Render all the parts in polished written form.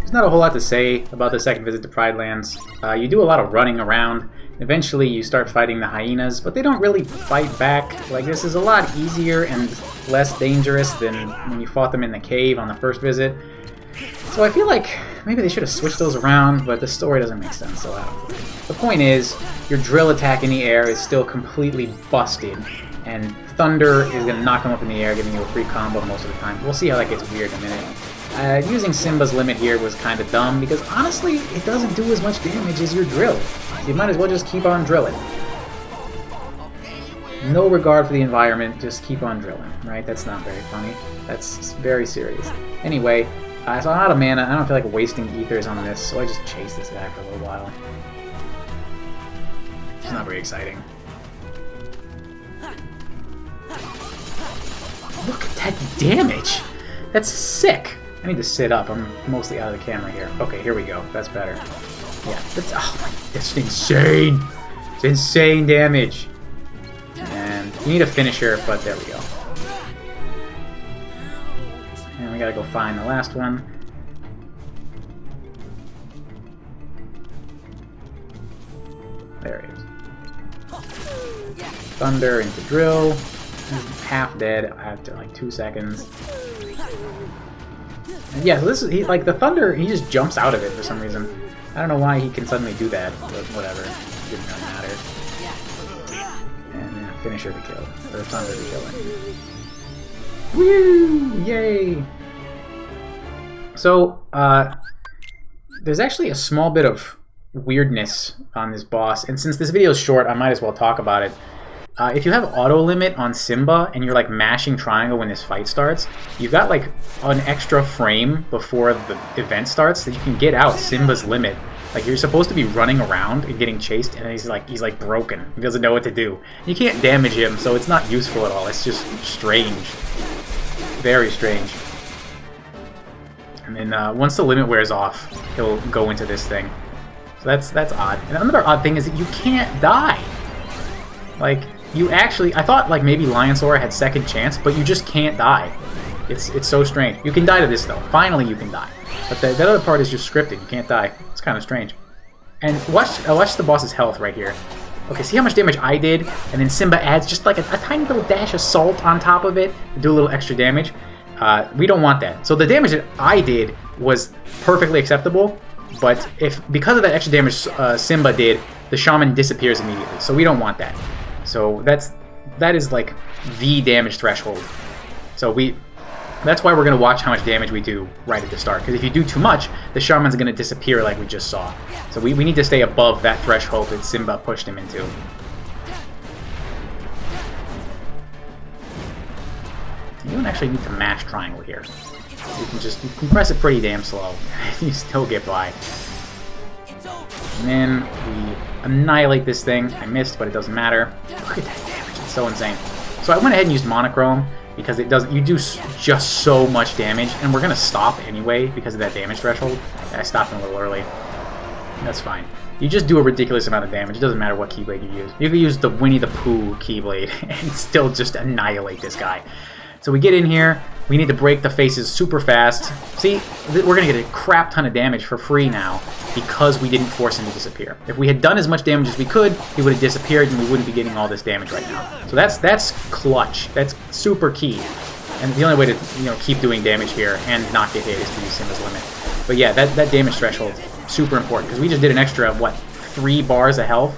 There's not a whole lot to say about the second visit to Pridelands. You do a lot of running around. Eventually you start fighting the hyenas, but they don't really fight back. Like, this is a lot easier and less dangerous than when you fought them in the cave on the first visit. So I feel like maybe they should have switched those around, but the story doesn't make sense, so I don't know. The point is, your drill attack in the air is still completely busted, and Thunder is going to knock him up in the air, giving you a free combo most of the time. We'll see how that gets weird in a minute. Using Simba's limit here was kind of dumb, because honestly, it doesn't do as much damage as your drill. You might as well just keep on drilling. No regard for the environment, just keep on drilling, right? That's not very funny. That's very serious. Anyway, so I'm out of mana. I don't feel like wasting ethers on this, so I just chase this guy for a little while. It's not very exciting. Look at that damage! That's sick! I need to sit up. I'm mostly out of the camera here. Okay, here we go. That's better. Yeah, that's insane! It's insane damage! And you need a finisher, but there we go. And we gotta go find the last one. There it is. Thunder into drill. He's half dead after like 2 seconds. And yeah, so this is like the Thunder. He just jumps out of it for some reason. I don't know why he can suddenly do that, but whatever. It didn't really matter. And then a finisher to kill, or Thunder to kill him. Woo! Yay! So there's actually a small bit of weirdness on this boss, and since this video is short, I might as well talk about it. If you have auto limit on Simba and you're like mashing triangle when this fight starts, you've got like an extra frame before the event starts that you can get out Simba's limit. Like, you're supposed to be running around and getting chased, and he's like broken. He doesn't know what to do. You can't damage him, so it's not useful at all. It's just strange, very strange. And then once the limit wears off, he'll go into this thing. So that's odd. And another odd thing is that you can't die. Like, you actually, I thought like maybe Lion Sora had second chance, but you just can't die. It's so strange. You can die to this though. Finally you can die. But that other part is just scripted. You can't die. It's kind of strange. And watch the boss's health right here. Okay, see how much damage I did? And then Simba adds just like a tiny little dash of salt on top of it to do a little extra damage. We don't want that. So the damage that I did was perfectly acceptable, but because of that extra damage Simba did, the shaman disappears immediately. So we don't want that. So that is like the damage threshold. So that's why we're going to watch how much damage we do right at the start. Because if you do too much, the shaman's going to disappear like we just saw. So we need to stay above that threshold that Simba pushed him into. You don't actually need to mash triangle here. You can press it pretty damn slow. You still get by. And then we annihilate this thing. I missed, but it doesn't matter. Look at that damage. It's so insane. So I went ahead and used monochrome because it doesn't. You do just so much damage, and we're gonna stop anyway because of that damage threshold. I stopped him a little early. That's fine. You just do a ridiculous amount of damage. It doesn't matter what Keyblade you use. You can use the Winnie the Pooh Keyblade and still just annihilate this guy. So we get in here. We need to break the faces super fast. See, we're going to get a crap ton of damage for free now because we didn't force him to disappear. If we had done as much damage as we could, he would have disappeared and we wouldn't be getting all this damage right now. So that's clutch. That's super key. And the only way to keep doing damage here and not get hit is to use Simba's limit. But yeah, that damage threshold is super important because we just did an extra, 3 bars of health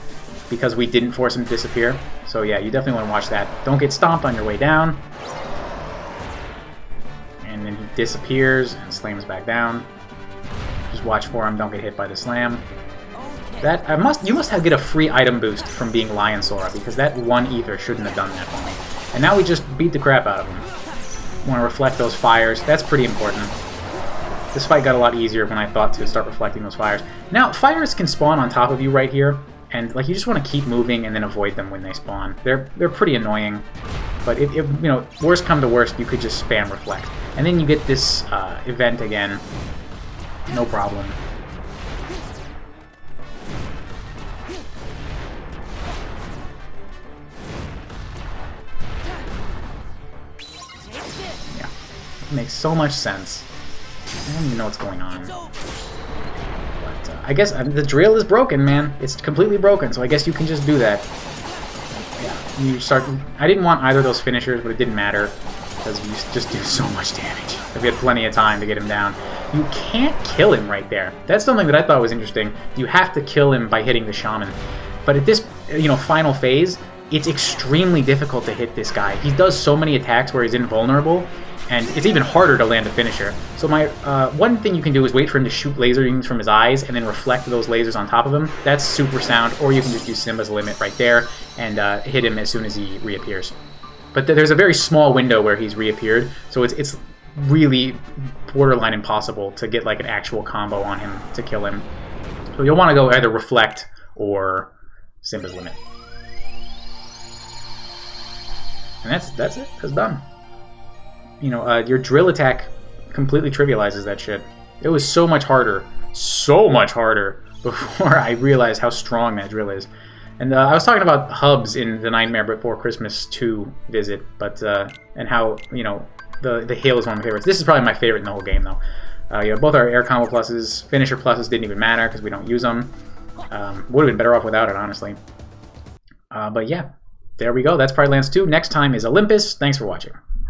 because we didn't force him to disappear. So yeah, you definitely want to watch that. Don't get stomped on your way down. And then he disappears and slams back down. Just watch for him, don't get hit by the slam. You must get a free item boost from being Lion Sora, because that 1 ether shouldn't have done that for me. And now we just beat the crap out of him. Want to reflect those fires, that's pretty important. This fight got a lot easier when I thought to start reflecting those fires. Now, fires can spawn on top of you right here, and you just want to keep moving and then avoid them when they spawn. They're pretty annoying. But if worst come to worst, you could just spam reflect. And then you get this event again. No problem. Yeah. It makes so much sense. don't even know what's going on. But I guess the drill is broken, man. It's completely broken, so I guess you can just do that. Yeah, you start... I didn't want either of those finishers, but it didn't matter, because you just do so much damage. We had plenty of time to get him down. You can't kill him right there. That's something that I thought was interesting. You have to kill him by hitting the shaman. But at this, final phase, it's extremely difficult to hit this guy. He does so many attacks where he's invulnerable, and it's even harder to land a finisher. So my one thing you can do is wait for him to shoot laser beams from his eyes and then reflect those lasers on top of him. That's super sound, or you can just use Simba's limit right there and hit him as soon as he reappears. But there's a very small window where he's reappeared, so it's really borderline impossible to get like an actual combo on him to kill him. So you'll want to go either reflect or Simba's limit. And that's it. That's done. Your drill attack completely trivializes that shit. It was so much harder before I realized how strong that drill is. And I was talking about hubs in the Nightmare Before Christmas 2 visit, but and how the Hail is one of my favorites. This is probably my favorite in the whole game, though. Both our air combo pluses, finisher pluses didn't even matter because we don't use them. Would have been better off without it, honestly. But yeah, there we go. That's Pridelands 2. Next time is Olympus. Thanks for watching.